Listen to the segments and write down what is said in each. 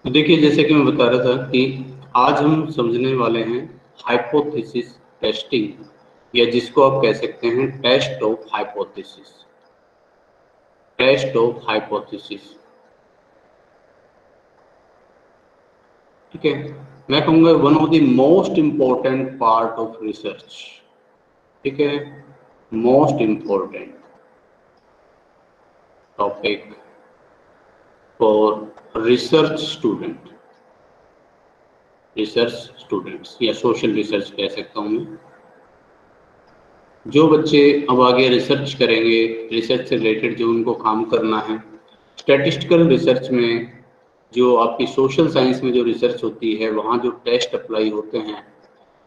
तो देखिए, जैसे कि मैं बता रहा था कि आज हम समझने वाले हैं हाइपोथेसिस टेस्टिंग, या जिसको आप कह सकते हैं test of hypothesis. Test of hypothesis, ठीक है। मैं कहूँगा one of the most important part of research, ठीक है, most important topic for research students या सोशल रिसर्च कह सकता हूँ मैं। जो बच्चे अब आगे रिसर्च करेंगे, रिसर्च से रिलेटेड जो उनको काम करना है, स्टैटिस्टिकल रिसर्च में, जो आपकी सोशल साइंस में जो रिसर्च होती है, वहाँ जो टेस्ट अप्लाई होते हैं,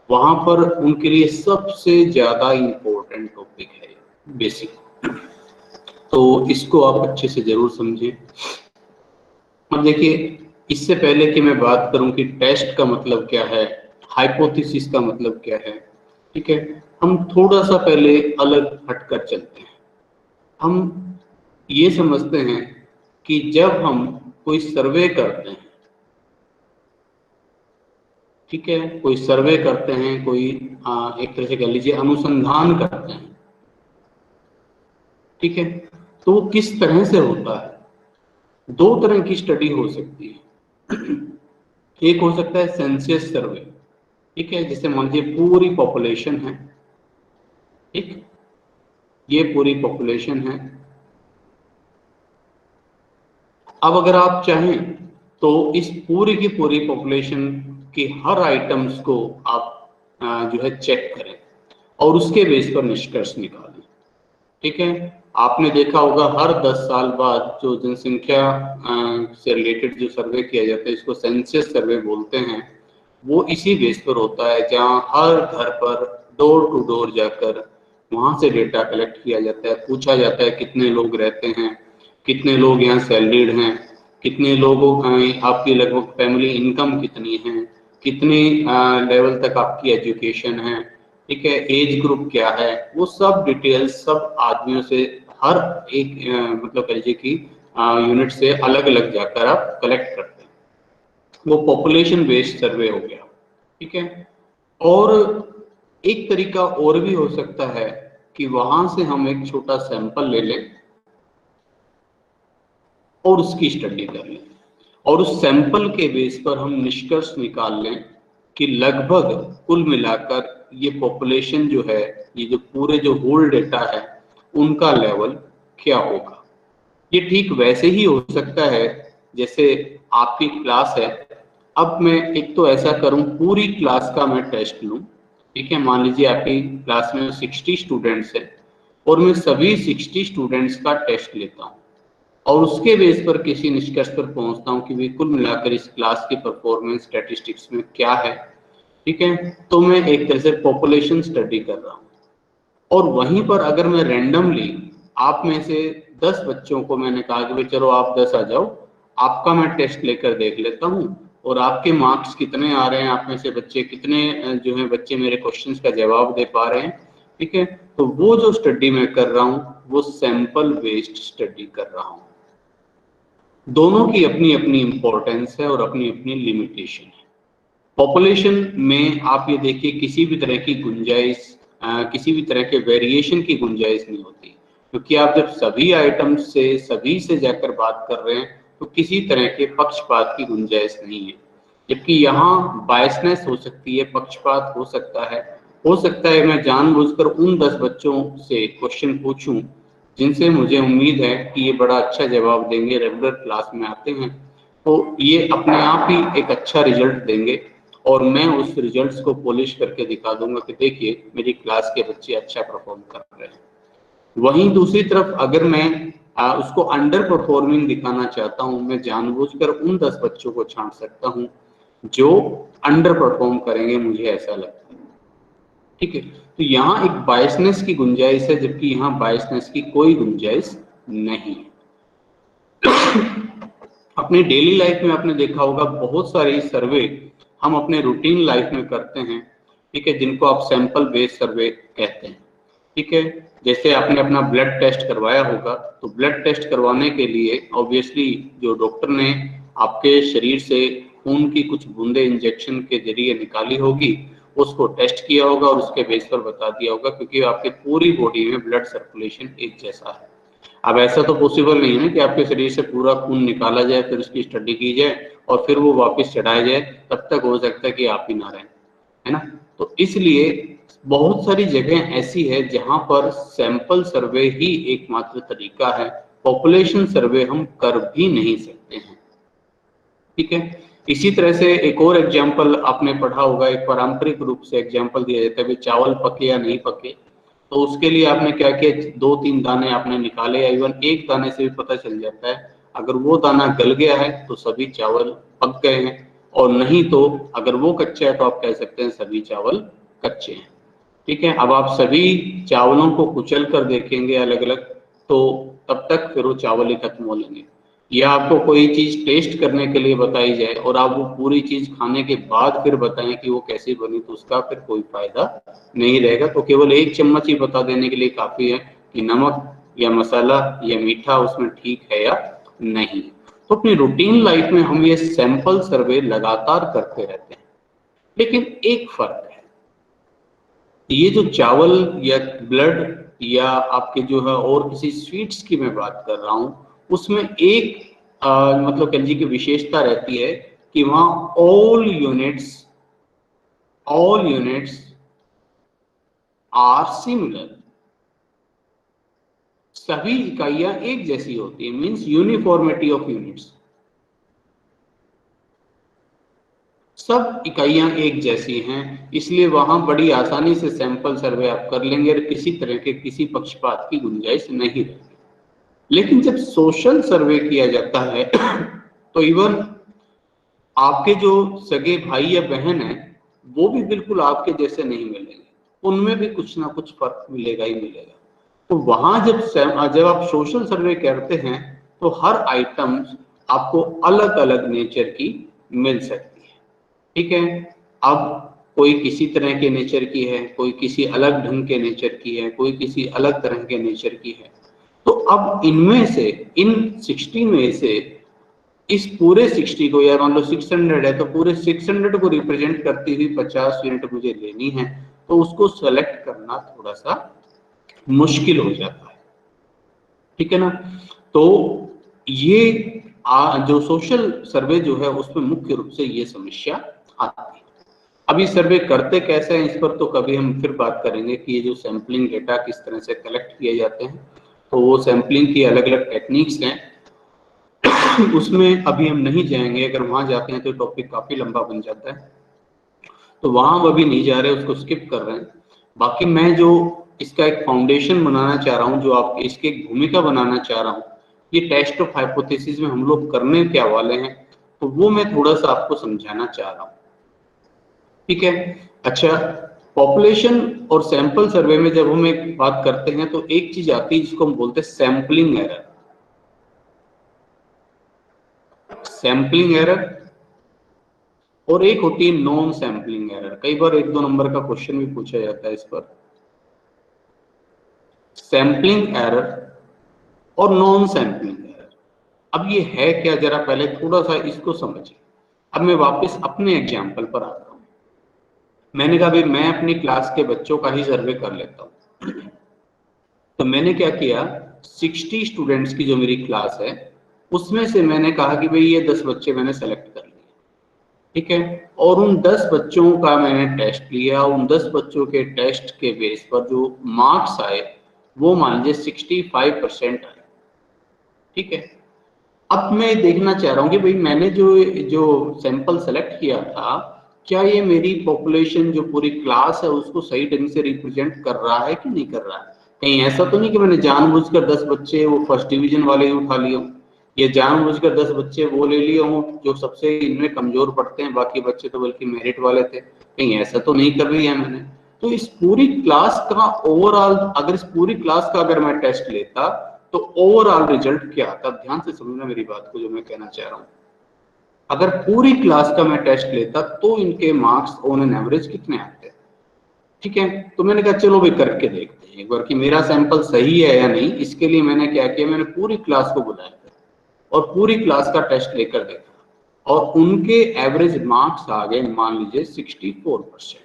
वहाँ पर उनके लिए सबसे ज़्यादा इम्पोर्टेंट टॉपिक है बेसिक। तो इसको आप अच्छे से ज़रूर समझें। अब देखिए, इससे पहले कि मैं बात करूं कि टेस्ट का मतलब क्या है, हाइपोथेसिस का मतलब क्या है, ठीक है, हम थोड़ा सा पहले अलग हटकर चलते हैं। हम ये समझते हैं कि जब हम कोई सर्वे करते हैं, ठीक है, कोई सर्वे करते हैं, कोई एक तरह से कह लीजिए अनुसंधान करते हैं, ठीक है, तो वो किस तरह से होता है। दो तरह की स्टडी हो सकती है। एक हो सकता है सेंसस सर्वे, ठीक है, जिसे मान लीजिए पूरी पॉपुलेशन है, ठीक, ये पूरी पॉपुलेशन है। अब अगर आप चाहें तो इस पूरी की पूरी पॉपुलेशन के हर आइटम्स को आप जो है चेक करें और उसके बेस पर निष्कर्ष निकालें, ठीक है। आपने देखा होगा हर 10 साल बाद जो जनसंख्या से रिलेटेड जो सर्वे किया जाता है, इसको सेंसस सर्वे बोलते हैं, वो इसी बेस पर होता है, जहाँ हर घर पर डोर टू डोर जाकर वहां से डेटा कलेक्ट किया जाता है, पूछा जाता है कितने लोग रहते हैं, कितने लोग यहाँ सैलरीड हैं, कितने लोगों आपकी लगभग फैमिली इनकम कितनी है, कितने लेवल तक आपकी एजुकेशन है, ठीक है, एज ग्रुप क्या है, वो सब डिटेल्स सब आदमियों से हर एक मतलब कह लीजिए कि यूनिट से अलग अलग जाकर आप कलेक्ट करते हैं। वो पॉपुलेशन बेस्ड सर्वे हो गया, ठीक है। और एक तरीका और भी हो सकता है कि वहां से हम एक छोटा सैंपल ले लें और उसकी स्टडी कर लें, और उस सैंपल के बेस पर हम निष्कर्ष निकाल लें कि लगभग कुल मिलाकर ये पॉपुलेशन जो है, ये जो पूरे जो होल डेटा है, उनका लेवल क्या होगा। ये ठीक वैसे ही हो सकता है जैसे आपकी क्लास है। अब मैं एक तो ऐसा करूं, पूरी क्लास का मैं टेस्ट लूं, ठीक है, मान लीजिए आपकी क्लास में 60 स्टूडेंट्स है और मैं सभी 60 स्टूडेंट्स का टेस्ट लेता हूं और उसके बेस पर किसी निष्कर्ष पर पहुंचता हूं कि भाई कुल मिलाकर इस क्लास की परफॉर्मेंस स्टैटिस्टिक्स में क्या है, ठीक है। तो मैं एक तरह से पॉपुलेशन स्टडी कर रहा हूं, और वहीं पर अगर मैं रैंडमली आप में से 10 बच्चों को मैंने कहा कि भाई चलो आप 10 आ जाओ, आपका मैं टेस्ट लेकर देख लेता हूँ और आपके मार्क्स कितने आ रहे हैं, आप में से बच्चे कितने जो है बच्चे मेरे क्वेश्चंस का जवाब दे पा रहे हैं, ठीक है। तो वो जो स्टडी मैं कर रहा हूँ वो सैंपल बेस्ड स्टडी कर रहा हूँ। दोनों की अपनी अपनी इंपॉर्टेंस है और अपनी अपनी लिमिटेशन है। पॉपुलेशन में आप ये देखिए किसी भी तरह की गुंजाइश, किसी भी तरह के वेरिएशन की गुंजाइश नहीं होती, क्योंकि आप जब सभी आइटम्स से सभी से जाकर बात कर रहे हैं तो किसी तरह के पक्षपात की गुंजाइश नहीं है। जबकि यहाँ बायसनेस हो सकती है, पक्षपात हो सकता है। हो सकता है मैं जानबूझकर उन 10 बच्चों से क्वेश्चन पूछूं जिनसे मुझे उम्मीद है कि ये बड़ा अच्छा जवाब देंगे, रेगुलर क्लास में आते हैं, तो ये अपने आप ही एक अच्छा रिजल्ट देंगे और मैं उस रिजल्ट्स को पॉलिश करके दिखा दूंगा कि देखिए मेरी क्लास के बच्चे अच्छा परफॉर्म कर रहे हैं। वहीं दूसरी तरफ अगर मैं उसको अंडर परफॉर्मिंग दिखाना चाहता हूं, मैं जानबूझकर उन 10 बच्चों को छांट सकता हूं जो अंडर परफॉर्म करेंगे, मुझे ऐसा लगता है, ठीक है। तो यहाँ एक बायसनेस की गुंजाइश है, जबकि यहाँ बायसनेस की कोई गुंजाइश नहीं है। अपने डेली लाइफ में आपने देखा होगा बहुत सारे सर्वे हम अपने रूटीन लाइफ में करते हैं, ठीक है, जिनको आप सैंपल बेस्ड सर्वे कहते हैं, ठीक है। जैसे आपने अपना ब्लड टेस्ट करवाया होगा, तो ब्लड टेस्ट करवाने के लिए ऑब्वियसली जो डॉक्टर ने आपके शरीर से खून की कुछ बूंदे इंजेक्शन के जरिए निकाली होगी, उसको टेस्ट किया होगा और उसके बेस पर बता दिया होगा, क्योंकि आपकी पूरी बॉडी में ब्लड सर्कुलेशन एक जैसा है। अब ऐसा तो पॉसिबल नहीं है ना कि आपके शरीर से पूरा खून निकाला जाए, फिर उसकी स्टडी की जाए और फिर वो वापस चढ़ाया जाए, तब तक हो सकता है कि आप ही ना रहें, है ना। तो इसलिए बहुत सारी जगह ऐसी है जहां पर सैंपल सर्वे ही एकमात्र तरीका है, पॉपुलेशन सर्वे हम कर भी नहीं सकते हैं। ठीक है, इसी तरह से एक और एग्जाम्पल आपने पढ़ा होगा, एक पारंपरिक रूप से एग्जाम्पल दिया जाता है कि चावल पके या नहीं पके। तो उसके लिए आपने क्या किया, 2-3 दाने आपने निकाले, या इवन एक दाने से भी पता चल जाता है। अगर वो दाना गल गया है तो सभी चावल पक गए हैं, और नहीं तो अगर वो कच्चा है तो आप कह सकते हैं सभी चावल कच्चे हैं। ठीक है, अब आप सभी चावलों को कुचल कर देखेंगे अलग अलग, तो तब तक फिर वो चावल ही खत्म हो लेंगे। या आपको कोई चीज टेस्ट करने के लिए बताई जाए और आप वो पूरी चीज खाने के बाद फिर बताएं कि वो कैसी बनी, तो उसका फिर कोई फायदा नहीं रहेगा। तो केवल एक चम्मच ही बता देने के लिए काफी है कि नमक या मसाला या मीठा उसमें ठीक है या नहीं। तो अपनी रूटीन लाइफ में हम ये सैंपल सर्वे लगातार करते रहते हैं, लेकिन एक फर्क है, ये जो चावल या ब्लड या आपके जो है और किसी स्वीट्स की मैं बात कर रहा हूं, उसमें एक मतलब कह लीजिए कि विशेषता रहती है कि वहां ऑल यूनिट्स आर सिमिलर, सभी इकाइयां एक जैसी होती है, मींस यूनिफॉर्मिटी ऑफ यूनिट्स, सब इकाइयां एक जैसी हैं, इसलिए वहां बड़ी आसानी से सैंपल सर्वे आप कर लेंगे और किसी तरह के किसी पक्षपात की गुंजाइश नहीं रहेगी। लेकिन जब सोशल सर्वे किया जाता है तो इवन आपके जो सगे भाई या बहन है वो भी बिल्कुल आपके जैसे नहीं मिलेंगे, उनमें भी कुछ ना कुछ फर्क मिलेगा ही मिलेगा। तो वहां जब आप सोशल सर्वे करते हैं तो हर आइटम आपको अलग अलग नेचर की मिल सकती है। ठीक है, अब कोई किसी तरह के नेचर की है, कोई किसी अलग ढंग के नेचर की है, कोई किसी अलग तरह के नेचर की है। तो अब इनमें से इन 60 में से इस पूरे 60 को, या मान लो 600 है तो पूरे 600 को रिप्रेजेंट करती हुई 50 यूनिट मुझे लेनी है, तो उसको सेलेक्ट करना थोड़ा सा मुश्किल हो जाता है। ठीक है ना। तो ये जो सोशल सर्वे जो है उसमें मुख्य रूप से ये समस्या आती है। अभी सर्वे करते कैसे हैं इस पर तो कभी हम फिर बात करेंगे कि ये जो सैंपलिंग डेटा किस तरह से कलेक्ट किए जाते हैं, तो वो सैंपलिंग की अलग अलग टेक्निक्स हैं, उसमें अभी हम नहीं जाएंगे। अगर वहां जाते हैं तो टॉपिक काफी लंबा बन जाता है, तो वहां हम अभी नहीं जा रहे, उसको स्किप कर रहे हैं। बाकी मैं जो इसका एक फाउंडेशन बनाना चाह रहा हूँ, जो आप इसकी एक भूमिका बनाना चाह रहा हूँ, ये टेस्ट ऑफ हाइपोथेसिस में हम लोग करने क्या वाले हैं, तो वो मैं थोड़ा सा आपको समझाना चाह रहा हूँ। ठीक है, अच्छा, पॉपुलेशन और सैंपल सर्वे में जब हम एक बात करते हैं तो एक चीज आती है जिसको हम बोलते हैं सैंपलिंग एरर। सैंपलिंग एरर और एक होती है नॉन सैंपलिंग एरर। कई बार 1-2 नंबर का क्वेश्चन भी पूछा जाता है इस पर। सैंपलिंग एरर और नॉन सैंपलिंग एरर, अब ये है क्या, जरा पहले थोड़ा सा इसको समझिए। अब मैं वापस अपने एग्जाम्पल पर आता हूं। मैंने कहा भाई मैं अपनी क्लास के बच्चों का ही सर्वे कर लेता हूं। तो मैंने क्या किया, 60 स्टूडेंट्स की जो मेरी क्लास है उसमें से मैंने कहा कि भाई ये 10 बच्चे मैंने सेलेक्ट कर लिए। ठीक है, और उन 10 बच्चों का मैंने टेस्ट लिया, उन 10 बच्चों के टेस्ट के बेस पर जो मार्क्स आए वो मान लीजिए 65% आए। ठीक है, अब मैं देखना चाह रहा हूँ कि भाई मैंने जो जो सैंपल सेलेक्ट किया था, क्या ये मेरी पॉपुलेशन जो पूरी क्लास है उसको सही ढंग से रिप्रेजेंट कर रहा है कि नहीं कर रहा है। कहीं ऐसा तो नहीं कि मैंने जानबूझकर 10 बच्चे वो फर्स्ट डिवीजन वाले ही उठा लिए हों, या जानबूझकर 10 बच्चे वो ले लिए हों जो सबसे इनमें कमजोर पड़ते हैं, बाकी बच्चे तो बल्कि मेरिट वाले थे। कहीं ऐसा तो नहीं कर रही है मैंने। तो इस पूरी क्लास का ओवरऑल, अगर इस पूरी क्लास का अगर मैं टेस्ट लेता तो ओवरऑल रिजल्ट क्या आता। ध्यान से समझना मेरी बात को जो मैं कहना चाह रहा हूं। अगर पूरी क्लास का मैं टेस्ट लेता तो इनके मार्क्स ऑन एन एवरेज कितने आते। ठीक है, तो मैंने कहा चलो भाई करके देखते हैं एक बार कि मेरा सैंपल सही है या नहीं। इसके लिए मैंने क्या किया, मैंने पूरी क्लास को बुलाया और पूरी क्लास का टेस्ट लेकर देखा। और उनके एवरेज मार्क्स आ गए मान लीजिए 64%।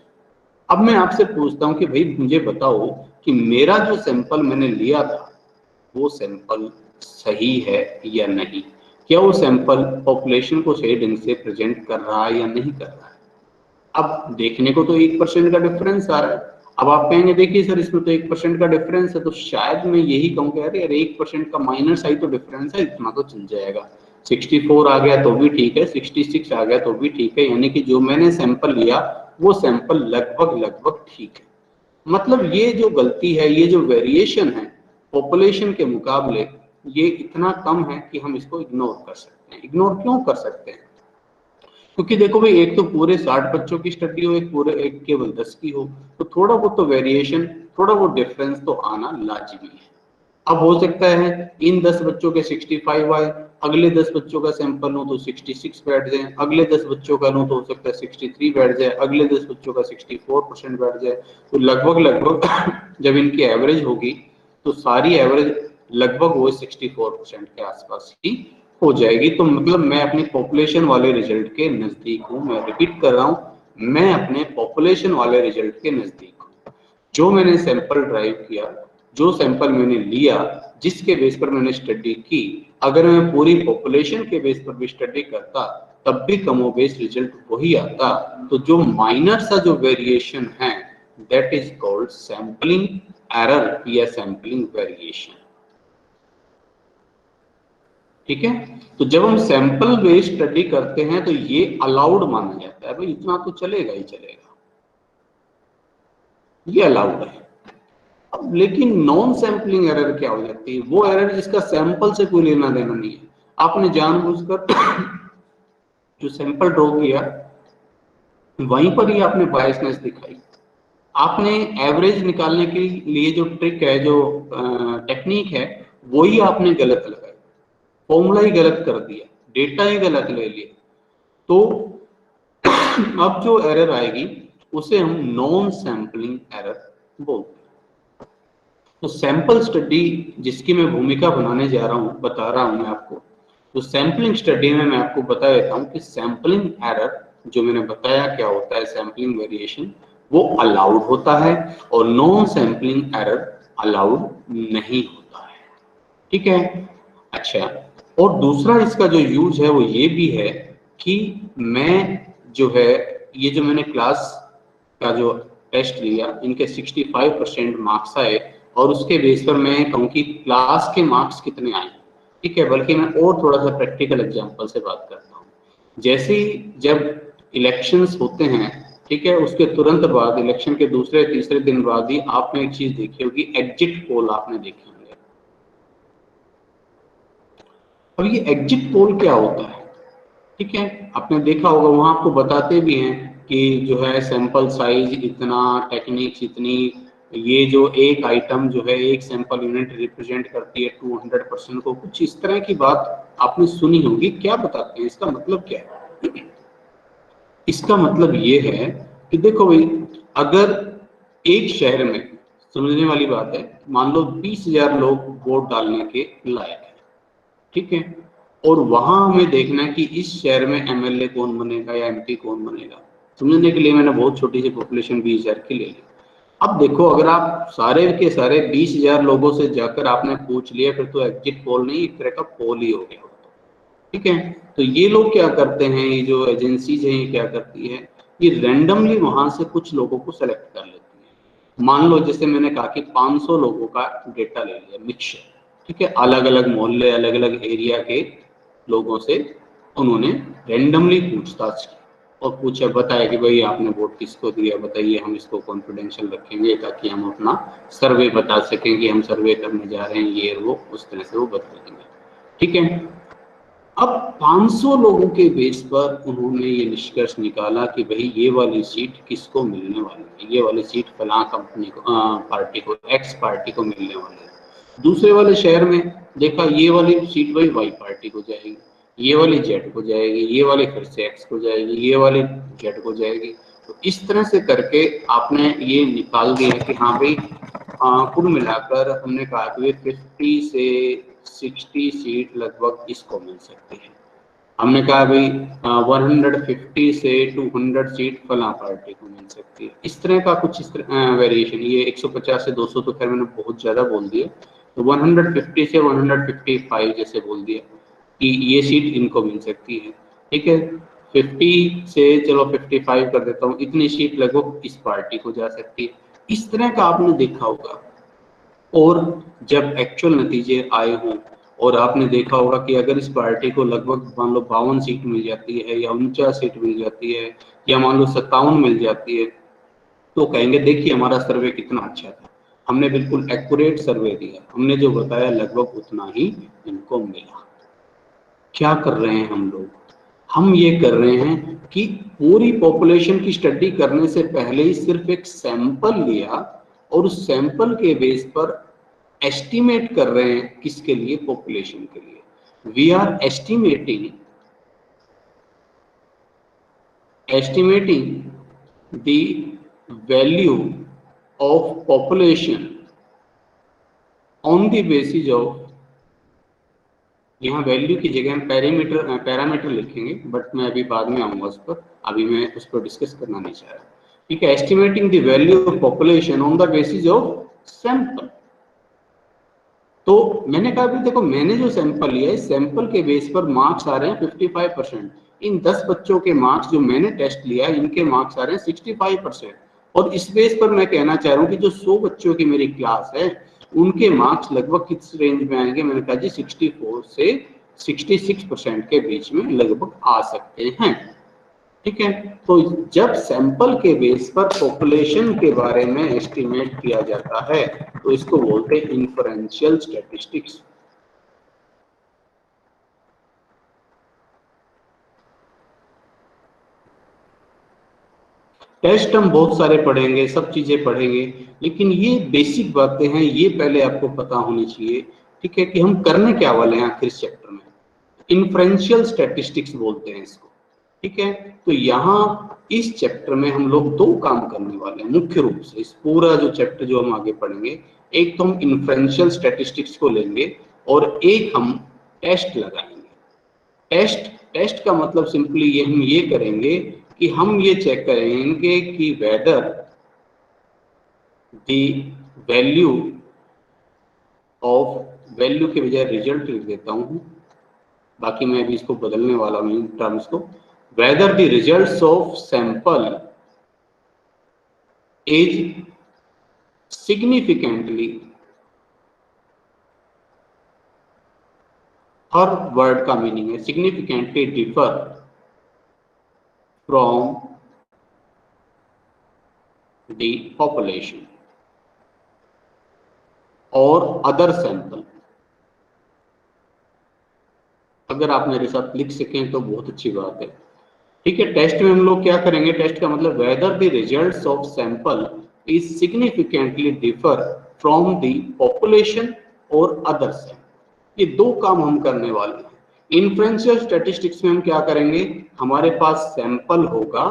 अब मैं आपसे पूछता हूं कि भाई मुझे बताओ कि मेरा जो सैंपल मैंने लिया था वो सैंपल सही है या नहीं, क्या वो सैंपल पॉपुलेशन को सही ढंग से प्रेजेंट कर रहा है या नहीं कर रहा है। अब देखने को तो 1% का डिफरेंस आ रहा है। अब आप कहेंगे देखिए सर इसमें तो 1% का डिफरेंस है, तो शायद मैं यही कहूँ कि अरे 1% का माइनस आई तो डिफरेंस है, इतना तो चल जाएगा। 64 आ गया तो भी ठीक है, 66 आ गया तो भी ठीक है, यानी कि जो मैंने सैंपल लिया वो सैंपल लगभग लगभग ठीक है। मतलब ये जो गलती है, ये जो वेरिएशन है पॉपुलेशन के मुकाबले, ये इतना कम है कि हम इसको इग्नोर कर सकते हैं। इग्नोर क्यों कर सकते हैं? क्योंकि देखो भाई, एक तो पूरे 60 बच्चों की स्टडी हो, एक केवल 10 की हो, तो थोड़ा बहुत तो वेरिएशन, थोड़ा बहुत डिफरेंस तो आना लाजमी है। अब हो सकता है इन 10 बच्चों के 65 आए, अगले 10 बच्चों का सैंपल लो तो 66 बैठ जाए, अगले 10 बच्चों का लो तो हो सकता है 63 बैठ जाए, अगले 10 बच्चों का 64% बैठ जाए। तो लगभग लगभग जब इनकी एवरेज होगी तो सारी एवरेज लगभग वो 64% के आसपास ही हो जाएगी। तो मतलब मैं अपनी पॉपुलेशन वाले रिजल्ट के नजदीक हूँ। मैं रिपीट कर रहा हूँ, मैं अपने पॉपुलेशन वाले रिजल्ट के नजदीक हूँ। जो मैंने सैंपल ड्राइव किया, जो सैंपल मैंने लिया, जिसके बेस पर मैंने स्टडी की, अगर मैं पूरी पॉपुलेशन के बेस पर भी स्टडी करता तब भी कमोबेश रिजल्ट वही आता। तो जो माइनर सा जो वेरिएशन है that is called sampling error या सैंपलिंग वेरिएशन। ठीक है, तो जब हम सैंपल बेस्ड स्टडी करते हैं तो ये अलाउड माना जाता है, भाई इतना तो चलेगा ही चलेगा, ये अलाउड है। अब लेकिन नॉन सैंपलिंग एरर क्या हो जाती है? वो एरर जिसका सैंपल से कोई लेना देना नहीं है। आपने जानबूझकर जो सैंपल ड्रॉ किया वहीं पर ही आपने बायसनेस दिखाई। आपने एवरेज निकालने के लिए जो ट्रिक है, जो टेक्निक है, वही आपने गलत लगाई, फॉर्मूला ही गलत कर दिया, डेटा ही गलत ले लिया। तो अब जो एरर आएगी उसे हम नॉन सैंपलिंग एरर बोलते हैं। तो सैंपल स्टडी जिसकी मैं भूमिका बनाने जा रहा हूँ, बता रहा हूँ मैं आपको, तो सैंपलिंग स्टडी में मैं आपको बता देता हूँ कि सैंपलिंग एरर जो मैंने बताया क्या होता है, सैंपलिंग वेरिएशन, वो अलाउड होता है और नॉन सैंपलिंग एरर अलाउड नहीं होता है। ठीक है, अच्छा। और दूसरा इसका जो यूज है वो ये भी है कि मैं जो है, ये जो मैंने क्लास का जो टेस्ट लिया, इनके 65% मार्क्स आए और उसके बेस पर मैं कहूँ कि क्लास के मार्क्स कितने आए। ठीक है, बल्कि मैं और थोड़ा सा प्रैक्टिकल एग्जांपल से बात करता हूँ। जैसे ही जब इलेक्शंस होते हैं, ठीक है, उसके तुरंत बाद, इलेक्शन के दूसरे तीसरे दिन बाद ही आपने एक चीज देखी होगी, एग्जिट पोल आपने देखे होंगे। अब ये एग्जिट पोल क्या होता है? ठीक है, आपने देखा होगा, वहां आपको बताते भी हैं कि जो है सैंपल साइज इतना, टेक्निक्स इतनी, ये जो एक आइटम जो है एक सैंपल यूनिट रिप्रेजेंट करती है 200% को, कुछ इस तरह की बात आपने सुनी होगी। क्या बताते हैं, इसका मतलब क्या है? इसका मतलब ये है कि देखो भाई, अगर एक शहर में, समझने वाली बात है, मान लो 20,000 लोग वोट डालने के लायक है, ठीक है, और वहां हमें देखना है कि इस शहर में एमएलए कौन बनेगा या एमपी कौन बनेगा। समझने के लिए मैंने बहुत छोटी सी पॉपुलेशन 20,000 की ले ली। अब देखो, अगर आप सारे के सारे 20,000 लोगों से जाकर आपने पूछ लिया, फिर तो एग्जिट पोल नहीं, एक तरह का पोल ही हो गया। ठीक है, तो ये लोग क्या करते हैं, ये जो एजेंसीज हैं ये क्या करती है, ये रैंडमली वहां से कुछ लोगों को सेलेक्ट कर लेती है। मान लो जैसे मैंने कहा कि 500 लोगों का डेटा ले लिया, मिक्सचर, ठीक है, अलग अलग मोहल्ले, अलग अलग एरिया के लोगों से उन्होंने रैंडमली पूछताछ की और पूछा, बताया कि भाई आपने वोट किसको दिया, बताइए, हम इसको कॉन्फिडेंशियल रखेंगे ताकि हम अपना सर्वे बता सकें कि हम सर्वे करने जा रहे हैं, ये वो, उस तरह से वो बता देंगे। ठीक है, अब 500 लोगों के बेस पर उन्होंने ये निष्कर्ष निकाला कि भाई ये वाली सीट किसको मिलने वाली है, ये वाली सीट फलां कंपनी को, पार्टी को, एक्स पार्टी को मिलने वाली है। दूसरे वाले शहर में देखा, ये वाली सीट भाई वाई पार्टी को जाएगी, ये वाली जेड को जाएगी, ये वाली फिर से एक्स को जाएगी, ये वाली जेड को जाएगी। तो इस तरह से करके आपने ये निकाल दिया कि हाँ भाई, कुल मिलाकर हमने कहा कि 50 से 60 सीट लगभग इसको मिल सकती है। हमने कहा भाई 150 से 200 सीट फला पार्टी को मिल सकती है, इस तरह का कुछ इस तरह वेरिएशन। ये 150 से 200 तो खैर मैंने बहुत ज्यादा बोल दिया, तो 150 से 155 जैसे बोल दिया कि ये सीट इनको मिल सकती है। ठीक है, 50 से चलो 55 कर देता हूँ, इतनी सीट लगभग इस पार्टी को जा सकती है। इस तरह का आपने देखा होगा। और जब एक्चुअल नतीजे आए हों और आपने देखा होगा कि अगर इस पार्टी को लगभग मान लो 52 सीट मिल जाती है या 49 सीट मिल जाती है या मान लो 57 मिल जाती है, तो कहेंगे देखिए हमारा सर्वे कितना अच्छा था, हमने बिल्कुल एक्यूरेट सर्वे दिया, हमने जो बताया लगभग उतना ही इनको मिला। क्या कर रहे हैं हम लोग? हम ये कर रहे हैं कि पूरी पॉपुलेशन की स्टडी करने से पहले ही सिर्फ एक सैंपल लिया और उस सैंपल के बेस पर एस्टिमेट कर रहे हैं, किसके लिए? पॉपुलेशन के लिए। We are estimating the value of population on the basis of, यहाँ वैल्यू की जगह हम पैरामीटर लिखेंगे, बट मैं अभी बाद में आऊंगा उस पर, अभी मैं उस पर डिस्कस करना नहीं चाह रहा। ठीक है, estimating the value of population on the basis of sample. तो मैंने कहा भी देखो, मैंने जो सैंपल लिया है, सैंपल के बेस पर मार्क्स आ रहे हैं 55%। इन 10 बच्चों के मार्क्स जो मैंने टेस्ट लिया, इनके मार्क्स आ रहे हैं 65%। और इस बेस पर मैं कहना चाह रहा हूँ कि जो 100 बच्चों की मेरी क्लास है, उनके मार्क्स लगभग किस रेंज में आएंगे? मैंने कहा जी 64 से 66% के बीच में लगभग आ सकते हैं। ठीक है, तो जब सैंपल के बेस पर पॉपुलेशन के बारे में एस्टिमेट किया जाता है तो इसको बोलते हैं इन्फरेंशियल स्टैटिस्टिक्स। टेस्ट हम बहुत सारे पढ़ेंगे, सब चीजें पढ़ेंगे, लेकिन ये बेसिक बातें हैं, ये पहले आपको पता होनी चाहिए। ठीक है, कि हम करने क्या वाले हैं आखिर इस चैप्टर में। इन्फ्रेंशियल स्टैटिस्टिक्स बोलते हैं इसको। ठीक है, तो यहाँ इस चैप्टर में हम लोग दो काम करने वाले हैं मुख्य रूप से। इस पूरा जो चैप्टर जो हम आगे पढ़ेंगे, एक तो हम इन्फ्रेंशियल स्टैटिस्टिक्स को लेंगे और एक हम टेस्ट लगाएंगे। टेस्ट टेस्ट का मतलब सिंपली ये हम ये करेंगे कि हम ये चेक करेंगे कि whether the value of, value के बजाय रिजल्ट लिख देता हूं, बाकी मैं अभी इसको बदलने वाला हूं इन टर्म्स को। Whether the results of sample is significantly, her word का मीनिंग है significantly differ from the population और अदर सैंपल। अगर आप मेरे साथ लिख सकें तो बहुत अच्छी बात है। ठीक है, टेस्ट में हम लोग क्या करेंगे? टेस्ट का मतलब whether the results of sample is significantly differ from the population और अदर सैंपल। ये दो काम हम करने वाले हैं। इन्फ्रेंशियल स्टैटिस्टिक्स में हम क्या करेंगे? हमारे पास सैंपल होगा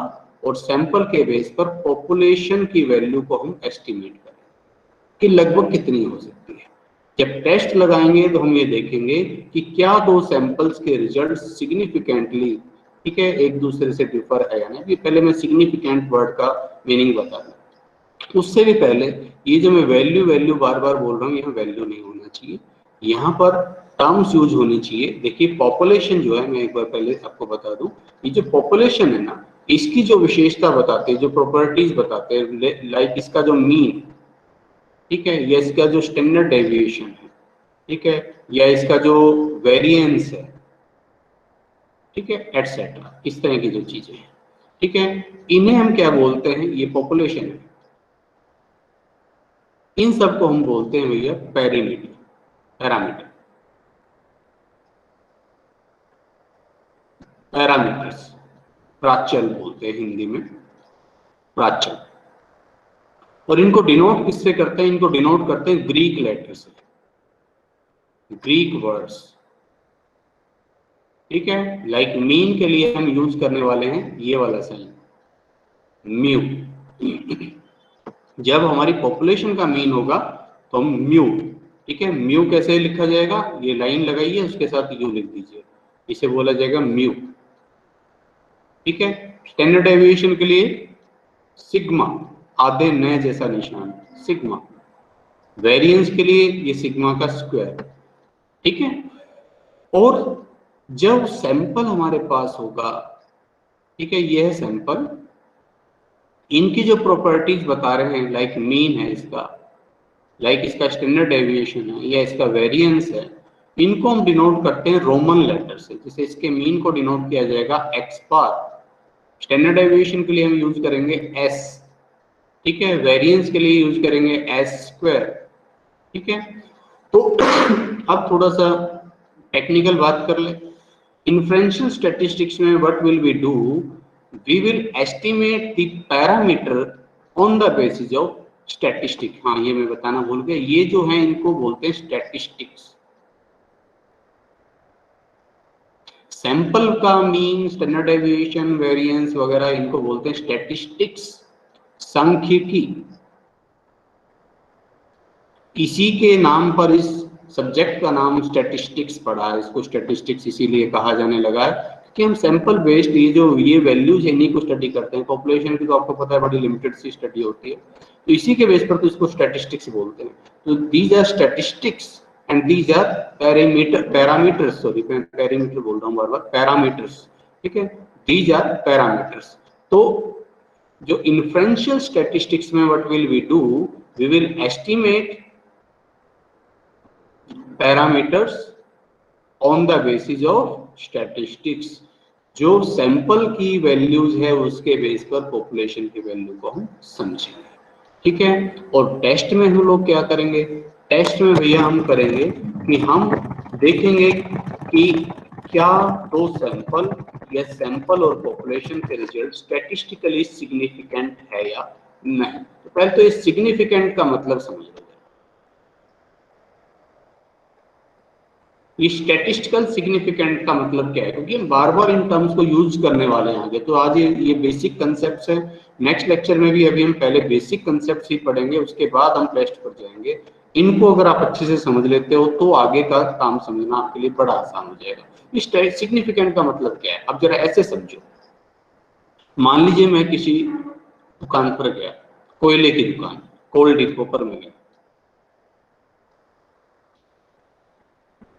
और सैंपल के बेस पर पॉपुलेशन की वैल्यू को हम एस्टिमेट करेंगे कि लगभग कितनी हो सकती है। जब टेस्ट लगाएंगे तो हम ये देखेंगे कि क्या दो सैंपल्स के रिजल्ट सिग्निफिकेंटली, ठीक है, एक दूसरे से डिफर है या नहीं। पहले मैं सिग्निफिकेंट वर्ड का मीनिंग बता दूं। उससे भी पहले ये जो मैं वैल्यू वैल्यू बार बार बोल रहा हूँ, यहाँ वैल्यू नहीं होना चाहिए, यहाँ पर टर्म्स यूज होनी चाहिए। देखिए पॉपुलेशन जो है, मैं एक बार पहले आपको बता दूं, ये जो पॉपुलेशन है ना, इसकी जो विशेषता बताते हैं, जो प्रॉपर्टीज बताते हैं, लाइक इसका जो मीन, ठीक है, या इसका जो स्टैंडर्ड डेविएशन है, ठीक है, या इसका जो वेरिएंस है, ठीक है, एटसेट्रा, इस तरह की जो चीजें हैं, ठीक है, इन्हें हम क्या बोलते हैं? ये पॉपुलेशन है। इन सब को हम बोलते हैं भैया पैरामीटर। पैरामीटर पैरामीटर्स प्राचल बोलते हैं हिंदी में, प्राचल। और इनको डिनोट किससे करते हैं? इनको डिनोट करते हैं ग्रीक लेटर से, ग्रीक वर्ड्स। ठीक है, लाइक मीन के लिए हम यूज करने वाले हैं ये वाला साइन, म्यू। जब हमारी पॉपुलेशन का मीन होगा तो हम म्यू, ठीक है, म्यू कैसे लिखा जाएगा? ये लाइन लगाइए, उसके साथ यू लिख दीजिए, इसे बोला जाएगा म्यू। ठीक है, स्टैंडर्ड डेविएशन के लिए सिग्मा, आधे न जैसा निशान सिग्मा। वेरिएंस के लिए ये सिग्मा का स्क्वायर। ठीक है, और जब सैंपल हमारे पास होगा, ठीक है, ये है सैंपल, इनकी जो प्रॉपर्टीज बता रहे हैं, लाइक मीन है इसका, लाइक इसका स्टैंडर्ड डेविएशन है या इसका वेरिएंस है, इनको हम डिनोट करते हैं रोमन लेटर से। जैसे इसके मीन को डिनोट किया जाएगा एक्स बार, स्टैंडर्ड डेविएशन के लिए हम यूज करेंगे एस, ठीक है, वेरिएंस के लिए यूज करेंगे एस स्क्वायर। ठीक है, तो अब थोड़ा सा टेक्निकल बात कर ले। इन्फ्रेंशियल स्टैटिस्टिक्स में what will we do, we will estimate the parameter on the basis of statistic. हाँ, ये मैं बताना भूल गया, ये जो है इनको बोलते हैं स्टैटिस्टिक्स। सैंपल का मीन, स्टैंडर्ड डेविएशन, वेरिएंस वगैरह, इनको बोलते हैं स्टैटिस्टिक्स, सांख्यिकी। इसी के नाम पर इस सब्जेक्ट का नाम स्टैटिस्टिक्स पड़ा है, इसको स्टैटिस्टिक्स इसीलिए कहा जाने लगा है कि हम सैंपल बेस्ड ये वैल्यूज है इन्हीं को स्टडी करते हैं। पॉपुलेशन की तो आपको पता है बड़ी लिमिटेड सी स्टडी होती है, तो इसी के बेस पर तो इसको स्टैटिस्टिक्स बोलते हैं। तो these are statistics and these are parameters, sorry मैं पैरामीटर बोल रहा हूँ बार बार, पैरामीटर्स। ठीक है, दीज आर पैरामीटर्स। तो जो इन्फ्रेंशियल स्टैटिस्टिक्स में what will we do, we will estimate parameters on the basis of statistics. जो सैंपल की वैल्यूज है उसके बेस पर पॉपुलेशन की वैल्यू को हम समझेंगे। ठीक है, और टेस्ट में हम लोग क्या करेंगे, टेस्ट में भैया हम करेंगे कि हम देखेंगे कि क्या दो सैंपल या सैंपल और पॉपुलेशन के रिजल्ट स्टैटिस्टिकली सिग्निफिकेंट है या नहीं। तो पहले तो इस सिग्निफिकेंट का मतलब समझ लो। ये स्टैटिस्टिकल सिग्निफिकेंट का मतलब क्या है, क्योंकि हम बार बार इन टर्म्स को यूज करने वाले हैं आगे। तो आज ये बेसिक कंसेप्ट्स हैं, नेक्स्ट लेक्चर में भी अभी हम पहले बेसिक कंसेप्ट्स ही पढ़ेंगे, उसके बाद हम टेस्ट पर जाएंगे। इनको अगर आप अच्छे से समझ लेते हो तो आगे का काम समझना आपके लिए बड़ा आसान हो जाएगा। इस सिग्निफिकेंट का मतलब क्या है, अब जरा ऐसे समझो। मान लीजिए मैं किसी दुकान पर गया, कोयले की दुकान, कोल डिपो पर मैं गया,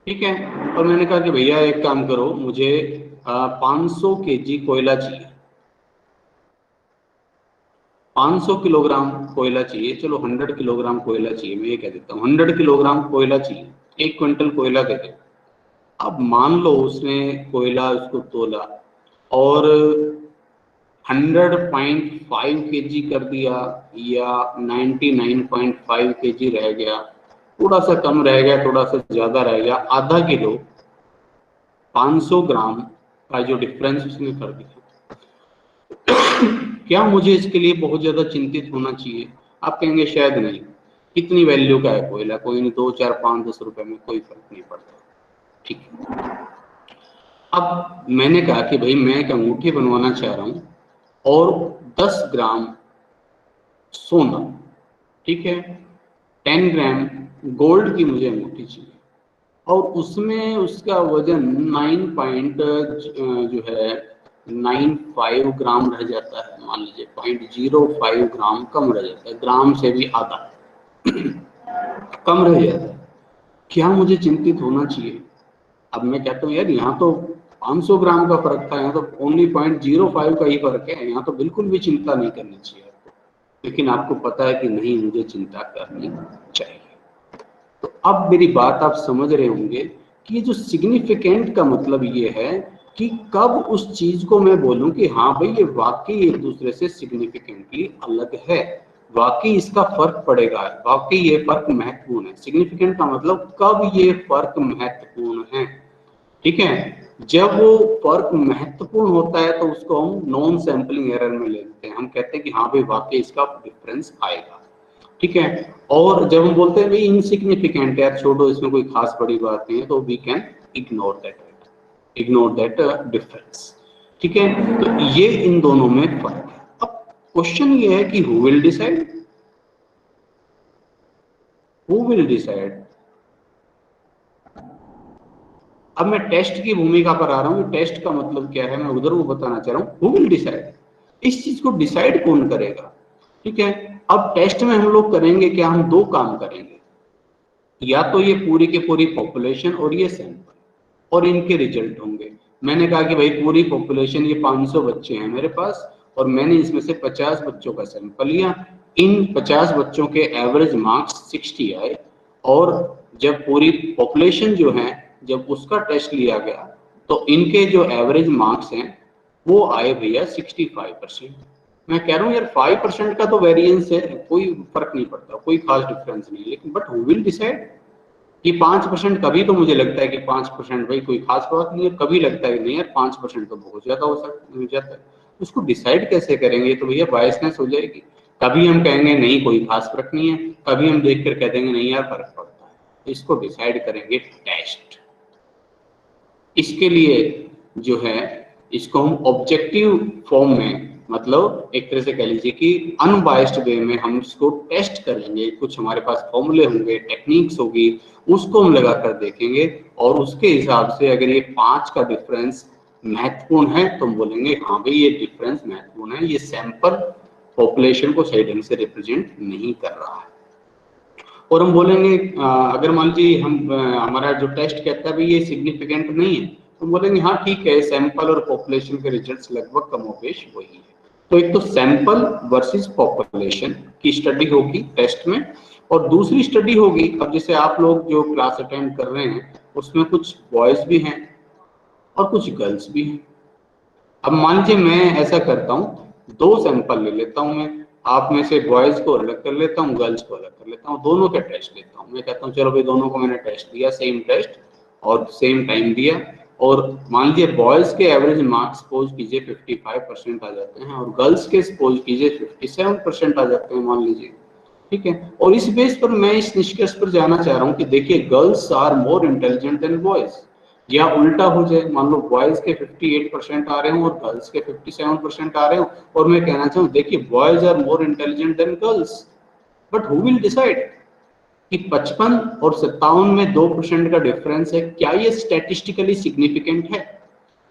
ठीक है, और मैंने कहा कि भैया एक काम करो, मुझे 500 केजी कोयला चाहिए, 500 किलोग्राम कोयला चाहिए, चलो 100 किलोग्राम कोयला चाहिए, मैं ये कह देता हूँ 100 किलोग्राम कोयला चाहिए, 1 क्विंटल कोयला दे दे। अब मान लो उसने कोयला उसको तोला और 100.5 केजी कर दिया या 99.5 केजी रह गया, थोड़ा सा कम रह गया, थोड़ा सा ज्यादा रह गया, आधा किलो 500 ग्राम का जो डिफरेंस उसने कर दिया, क्या मुझे इसके लिए बहुत ज्यादा चिंतित होना चाहिए? आप कहेंगे शायद नहीं, कितनी वैल्यू का है कोयला, कोई नहीं, 2 4 5 10 रुपए में कोई फर्क नहीं पड़ता। ठीक है, अब मैंने कहा कि भाई मैं एक अंगूठी बनवाना चाह रहा हूं और 10 ग्राम सोना, ठीक है, 10 ग्राम गोल्ड की मुझे अंगूठी चाहिए, और उसमें उसका वजन 9 पॉइंट जो है 95 ग्राम रह जाता है, मान लीजिए 0.05 ग्राम कम रह जाता है, ग्राम से भी आधा कम रह जाता है, क्या मुझे चिंतित होना चाहिए? अब मैं कहता हूँ यार यहाँ तो 500 ग्राम का फर्क था, यहाँ तो ओनली 0.05 का ही फर्क है, यहाँ तो बिल्कुल भी चिंता नहीं करनी चाहिए आपको। लेकिन आपको पता है कि नहीं, मुझे चिंता करनी चाहिए। तो अब मेरी बात आप समझ रहे होंगे कि जो सिग्निफिकेंट का मतलब ये है कि कब उस चीज को मैं बोलूं कि हाँ भाई ये वाकई एक दूसरे से सिग्निफिकेंटली अलग है, वाकई इसका फर्क पड़ेगा, वाकई ये फर्क महत्वपूर्ण है। सिग्निफिकेंट का मतलब कब ये फर्क महत्वपूर्ण है। ठीक है, जब वो फर्क महत्वपूर्ण होता है तो उसको हम नॉन सैंपलिंग एरर में ले लेते हैं, हम कहते हैं कि हाँ भाई वाकई इसका डिफरेंस आएगा। ठीक है, और जब हम बोलते हैं भाई इनसिग्निफिकेंट यार छोड़ो, इसमें कोई खास बड़ी बात नहीं है, तो we can ignore that difference. ठीक है, तो ये इन दोनों में फर्क है। अब क्वेश्चन ये है कि हु विल डिसाइड अब मैं टेस्ट की भूमिका पर आ रहा हूँ। टेस्ट का मतलब क्या है, मैं उधर वो बताना चाह रहा हूँ। हु विल डिसाइड, इस चीज को डिसाइड कौन करेगा? ठीक है, अब टेस्ट में हम लोग करेंगे क्या, हम दो काम करेंगे, या तो ये पूरी की पूरी पॉपुलेशन और ये सैंपल और इनके रिजल्ट होंगे। मैंने कहा कि भाई पूरी पॉपुलेशन ये 500 बच्चे हैं मेरे पास और मैंने इसमें से 50 बच्चों का सैंपल लिया, इन 50 बच्चों के एवरेज मार्क्स 60 आए और जब पूरी पॉपुलेशन जो है जब उसका टेस्ट लिया गया तो इनके जो एवरेज मार्क्स हैं वो आए भैया 65%। मैं कह रहा हूँ यार 5% का तो वेरिएंस है, कोई फर्क नहीं पड़ता, कोई खास डिफरेंस नहीं है, लेकिन बट हु विल डिसाइड कि 5%? कभी तो मुझे लगता है कि 5% भाई कोई खास बात नहीं है, कभी लगता है कि नहीं यार 5% तो बहुत ज्यादा हो जाता है। उसको डिसाइड कैसे करेंगे? तो भैया बायसनेस हो जाएगी। कभी हम कहेंगे नहीं कोई खास फर्क नहीं है, कभी हम देख कर कह देंगे नहीं यार फर्क पड़ता है। इसको डिसाइड करेंगे टेस्ट। इसके लिए जो है इसको हम ऑब्जेक्टिव फॉर्म में, मतलब एक तरह से कह लीजिए कि अनबायस्ड वे में हम इसको टेस्ट करेंगे। कुछ हमारे पास फॉर्मूले होंगे, टेक्निक्स होगी, उसको हम लगाकर देखेंगे और उसके हिसाब से अगर ये 5 का डिफरेंस महत्वपूर्ण है तो हम बोलेंगे हाँ भाई ये डिफरेंस महत्वपूर्ण है, ये सैंपल पॉपुलेशन को सही ढंग से रिप्रेजेंट नहीं कर रहा है। और हम बोलेंगे अगर मान लीजिए हम हमारा जो टेस्ट कहता है भाई ये सिग्निफिकेंट नहीं है, तो हम बोलेंगे हाँ ठीक है, सैंपल और पॉपुलेशन के रिजल्ट्स लगभग कमोबेश वही है। तो एक तो सैंपल वर्सेस पॉपुलेशन की स्टडी होगी टेस्ट में, और दूसरी स्टडी होगी, अब जैसे आप लोग जो क्लास अटेंड कर रहे हैं उसमें कुछ बॉयज भी हैं और कुछ गर्ल्स भी हैं। अब मान लीजिए मैं ऐसा करता हूँ, दो सैंपल ले लेता हूँ मैं, आप में से बॉयज को अलग कर लेता हूँ, गर्ल्स को अलग कर लेता हूँ, दोनों का टेस्ट लेता हूँ। मैं कहता हूँ चलो भाई दोनों को मैंने टेस्ट दिया, सेम टेस्ट और सेम टाइम दिया, और मान लीजिए बॉयज के एवरेज मार्क्स सपोज कीजिए 55% आ जाते हैं और गर्ल्स के सपोज कीजिए 57% आ जाते हैं मान लीजिए। ठीक है, और इस बेस पर मैं इस निष्कर्ष पर जाना चाह रहा हूँ कि देखिए girls are more intelligent than boys, या उल्टा हो जाए, मान लो बॉयज के 58% आ रहे हो और गर्ल्स के 57% आ रहे हो, और मैं कहना चाहूँ देखिए boys are more intelligent than girls, but who will decide कि 55 और 57 में 2% का डिफरेंस है, क्या ये स्टैटिस्टिकली सिग्निफिकेंट है?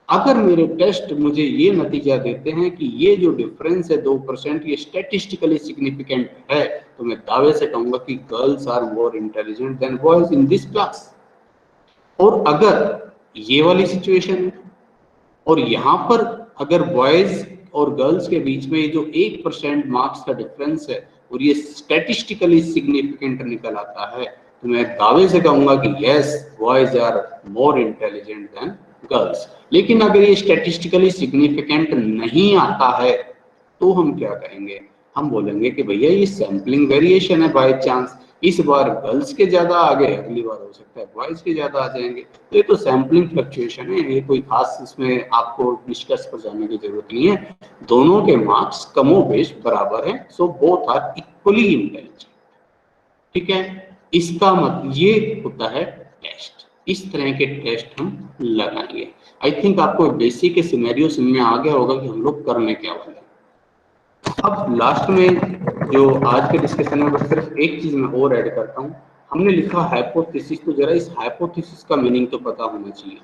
अगर मेरे टेस्ट मुझे ये नतीजा देते हैं कि ये जो डिफरेंस है 2% ये स्टैटिस्टिकली सिग्निफिकेंट है, तो मैं दावे से कहूंगा कि girls are more intelligent than boys in this class. और अगर ये वाली सिचुएशन है और यहाँ पर अगर बॉयज और गर्ल्स के बीच में ये जो 1% मार्क्स का डिफरेंस है और ये स्टैटिस्टिकली सिग्निफिकेंट निकल आता है, तो मैं दावे से कहूंगा कि yes boys are more intelligent than girls. लेकिन अगर ये स्टैटिस्टिकली सिग्निफिकेंट नहीं आता है तो हम क्या कहेंगे? हम बोलेंगे कि भैया ये सैम्पलिंग वेरिएशन है, बाय चांस इस बार गर्ल्स के ज्यादा आ गए, अगली बार हो सकता है बॉयज के ज्यादा आ जाएंगे। तो ये तो सैम्पलिंग फ्लक्चुएशन है, ये कोई खास इसमें आपको निष्कर्ष पर जाने की जरूरत नहीं है। दोनों के मार्क्स कमोबेश बराबर हैं, so both are equally intelligent. ठीक है, इसका मतलब ये होता है टेस्ट। इस तरह के टेस्ट हम लगाएंगे। आई थिंक आपको बेसिक सिनेरियो समझ में आ गया होगा कि हम लोग करने क्या वाले हैं। अब लास्ट में जो आज के डिस्कशन में बस सिर्फ एक चीज मैं और ऐड करता हूँ। हमने लिखा हाइपोथेसिस, तो जरा इस हाइपोथेसिस का मीनिंग तो पता होना चाहिए।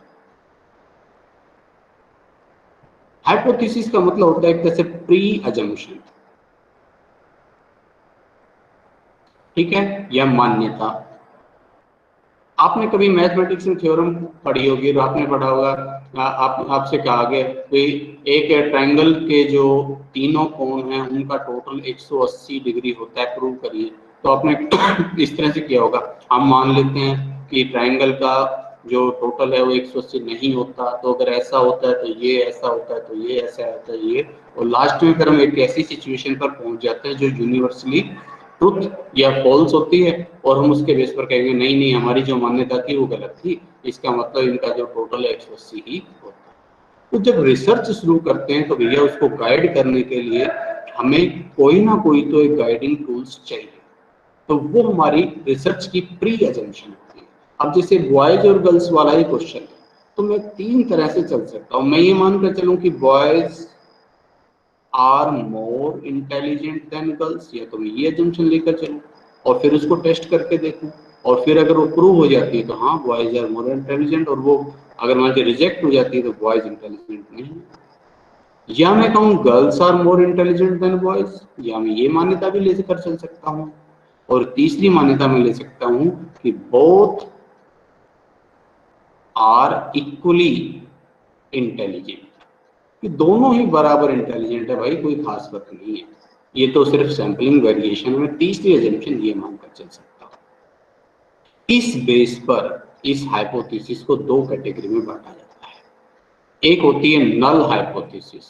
हाइपोथेसिस का मतलब होता है एक तरह से प्री अजम्पशन, ठीक है, या मान्यता। आपने कभी मैथमेटिक्स में थ्योरम पढ़ी होगी और आपने पढ़ा होगा, आपसे कहा गया कोई एक ट्रायंगल के जो तीनों कोण हैं उनका टोटल 180 डिग्री होता है, प्रूव करिए। तो आपने इस तरह से किया होगा, हम मान लेते हैं कि ट्रायंगल का जो टोटल है वो 180 नहीं होता, तो अगर ऐसा होता है तो ये ऐसा होता है, तो ये ऐसा होता है ये, और लास्ट में फिर हम एक ऐसी सिचुएशन पर पहुंच जाते हैं जो यूनिवर्सली ट्रुथ या फॉल्स होती है, और हम उसके बेस पर कहेंगे नहीं नहीं हमारी जो मान्यता थी वो गलत थी, इसका मतलब इनका जो टोटल है 180 ही होता है। तो जब रिसर्च शुरू करते हैं तो भैया उसको गाइड करने के लिए हमें कोई ना कोई तो एक गाइडिंग टूल्स चाहिए, तो वो हमारी रिसर्च की प्री एजम्पशन होती है। अब जैसे बॉयज और गर्ल्स वाला ही क्वेश्चन है, तो मैं तीन तरह से चल सकता हूँ। मैं ये मानकर चलूं कि boys are more intelligent than girls, या तो मैं ये एजम्पशन लेकर चलूं और फिर उसको टेस्ट करके देखूं, और फिर अगर वो प्रूव हो जाती है तो हाँ बॉयज आर मोर इंटेलिजेंट, और वो अगर मान लीजिए रिजेक्ट हो जाती है तो बॉयज इंटेलिजेंट नहीं है। या मैं कहूँ girls are more intelligent than boys, या मैं ये मान्यता भी ले कर चल सकता हूँ। और तीसरी मान्यता मैं ले सकता हूँ कि बोथ आर इक्वली इंटेलिजेंट, कि दोनों ही बराबर इंटेलिजेंट है भाई, कोई खास फर्क नहीं है। ये तो सिर्फ सैंपलिंग वेरिएशन में तीसरी एजम्पशन ये मानकर चल सकता हूँ। इस बेस पर इस हाइपोथेसिस को दो कैटेगरी में बांटा जाता है। एक होती है नल हाइपोथेसिस।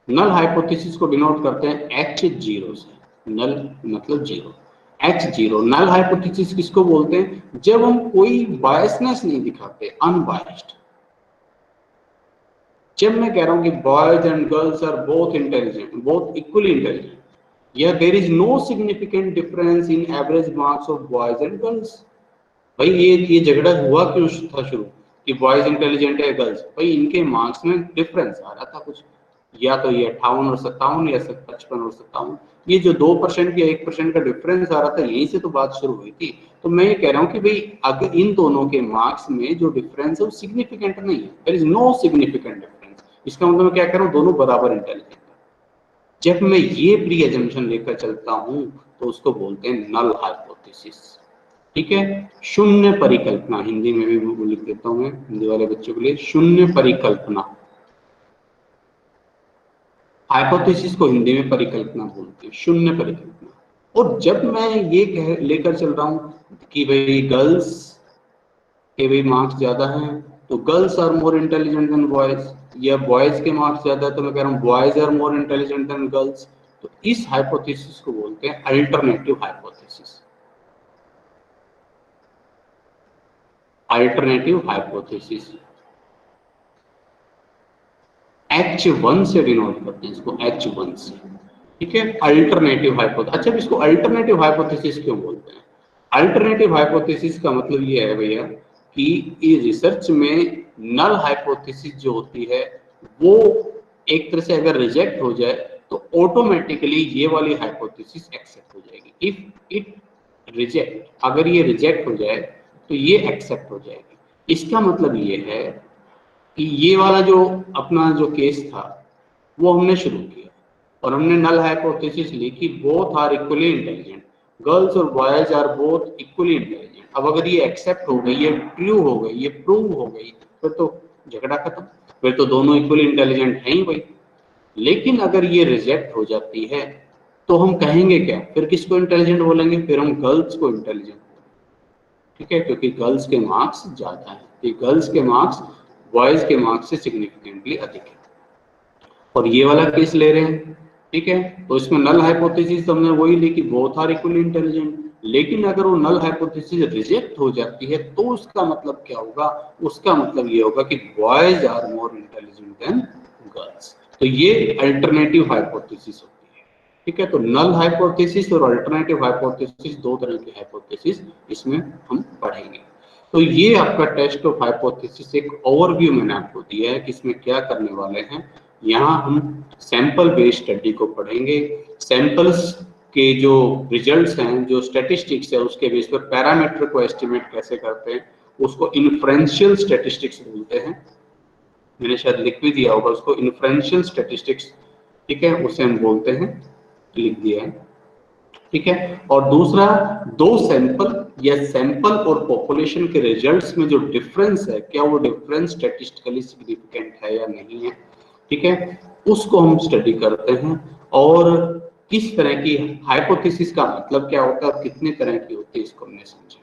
नल हाइपोथेसिस को डिनोट करते हैं H0 से। नल मतलब जीरो, H0। नल हाइपोथेसिस किसको बोलते हैं? जब हम कोई बायसनेस नहीं दिखाते, अनबायस्ड। जब मैं कह रहा हूं कि boys and girls are both intelligent, both equally intelligent, या there is no significant difference in average marks of boys and girls. भाई ये झगड़ा हुआ क्यों था शुरू कि बॉयज इंटेलिजेंट है गर्ल्स? भाई इनके मार्क्स में डिफरेंस आ रहा था कुछ, या तो ये 58 और 57 या 55 और 57, ये जो 2% या 1% का डिफरेंस आ रहा था, यहीं से तो बात शुरू हुई थी। तो मैं ये कह रहा हूँ कि भाई अगर इन दोनों के मार्क्स में जो डिफरेंस है वो सिग्निफिकेंट नहीं है, there is no significant difference. इसका मतलब मैं क्या कह रहा हूँ, दोनों बराबर इंटेलिजेंट है। जब मैं ये प्री एजम्पशन लेकर चलता हूँ तो उसको बोलते हैं नल हाइपोथेसिस। ठीक है, शून्य परिकल्पना, हिंदी में भी वो लिख देता हूं मैं हिंदी वाले बच्चों के लिए, शून्य परिकल्पना। हाइपोथेसिस को हिंदी में परिकल्पना बोलते हैं, शून्य परिकल्पना। और जब मैं ये लेकर चल रहा हूं कि भाई गर्ल्स के भी मार्क्स ज्यादा हैं तो girls are more intelligent than boys, या बॉयज के मार्क्स ज्यादा है तो मैं कह रहा हूँ boys are more intelligent than girls, तो इस हाइपोथेसिस को बोलते हैं alternative hypothesis. Alternative hypothesis H1 से डिनोट करते हैं इसको, H1 से। ठीक है, अल्टरनेटिव हाइपोथेसिस। अच्छा, इसको अल्टरनेटिव हाइपोथेसिस क्यों बोलते हैं? अल्टरनेटिव हाइपोथेसिस का मतलब ये है भैया कि ये रिसर्च में नल हाइपोथेसिस जो होती है वो एक तरह से अगर रिजेक्ट हो जाए तो ऑटोमेटिकली ये वाली हाइपोथेसिस एक्सेप्ट हो जाएगी। इफ इट रिजेक्ट, अगर ये रिजेक्ट हो जाए तो ये एक्सेप्ट हो जाएगी। इसका मतलब ये है कि ये वाला जो अपना जो केस था वो हमने शुरू किया और हमने नल हाइपोथेसिस ली कि both are equally intelligent, girls और boys are both equally intelligent. अब अगर ये एक्सेप्ट हो गई, ये ट्रू हो गई, ये प्रूव हो गई, फिर तो झगड़ा खत्म, फिर तो दोनों इक्वली इंटेलिजेंट हैं ही भाई। लेकिन अगर ये रिजेक्ट हो जाती है तो हम कहेंगे क्या? फिर किसको इंटेलिजेंट बोलेंगे? फिर हम गर्ल्स को इंटेलिजेंट। ठीक है, क्योंकि गर्ल्स के मार्क्स ज्यादा हैं, कि गर्ल्स के मार्क्स बॉयज के मार्क्स से सिग्निफिकेंटली अधिक है। और ये वाला केस ले रहे हैं, ठीक है, तो इसमें नल हाइपोथेसिस हमने वही ली कि बोथ आर इक्वली इंटेलिजेंट। लेकिन अगर वो नल हाइपोथेसिस रिजेक्ट हो जाती है तो उसका मतलब क्या होगा? उसका मतलब ये होगा कि boys are more intelligent than girls. तो ये अल्टरनेटिव हाइपोथेसिस होती है। ठीक है, तो नल हाइपोथेसिस और अल्टरनेटिव हाइपोथेसिस दो तरह की हाइपोथेसिस इसमें हम पढ़ेंगे। तो ये आपका टेस्ट ऑफ हाइपोथेसिस एक ओवरव्यू मैंने आपको दिया है कि इसमें क्या करने वाले हैं। यहाँ हम सैंपल बेस्ड स्टडी को पढ़ेंगे। सैंपल्स के जो रिजल्ट्स हैं, जो स्टैटिस्टिक्स है, उसके बेस पर पैरामीटर को एस्टिमेट कैसे करते हैं, उसको इन्फ्रेंशियल स्टैटिस्टिक्स बोलते हैं। मैंने शायद लिख भी दिया होगा उसको, इन्फ्रेंशियल स्टैटिस्टिक्स। ठीक है, उसे हम बोलते हैं, लिख दिया है। ठीक है, और दूसरा, दो सैंपल या सैंपल और पॉपुलेशन के रिजल्ट्स में जो डिफरेंस है, क्या वो डिफरेंस स्टैटिस्टिकली सिग्निफिकेंट है या नहीं है। ठीक है, उसको हम स्टडी करते हैं। और किस तरह की हाइपोथेसिस का मतलब क्या होता है और कितने तरह की होती है, इसको हमने समझा।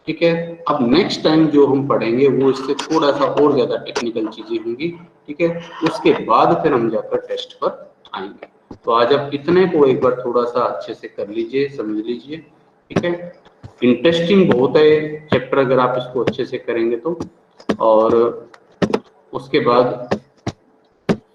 ठीक है, अब नेक्स्ट टाइम जो हम पढ़ेंगे वो इससे थोड़ा सा और ज्यादा टेक्निकल चीजें होंगी। ठीक है, उसके बाद फिर हम जाकर टेस्ट पर आएंगे। तो आज आप इतने को एक बार थोड़ा सा अच्छे से कर लीजिए, समझ लीजिए। ठीक है, इंटरेस्टिंग बहुत है चैप्टर अगर आप इसको अच्छे से करेंगे तो। और उसके बाद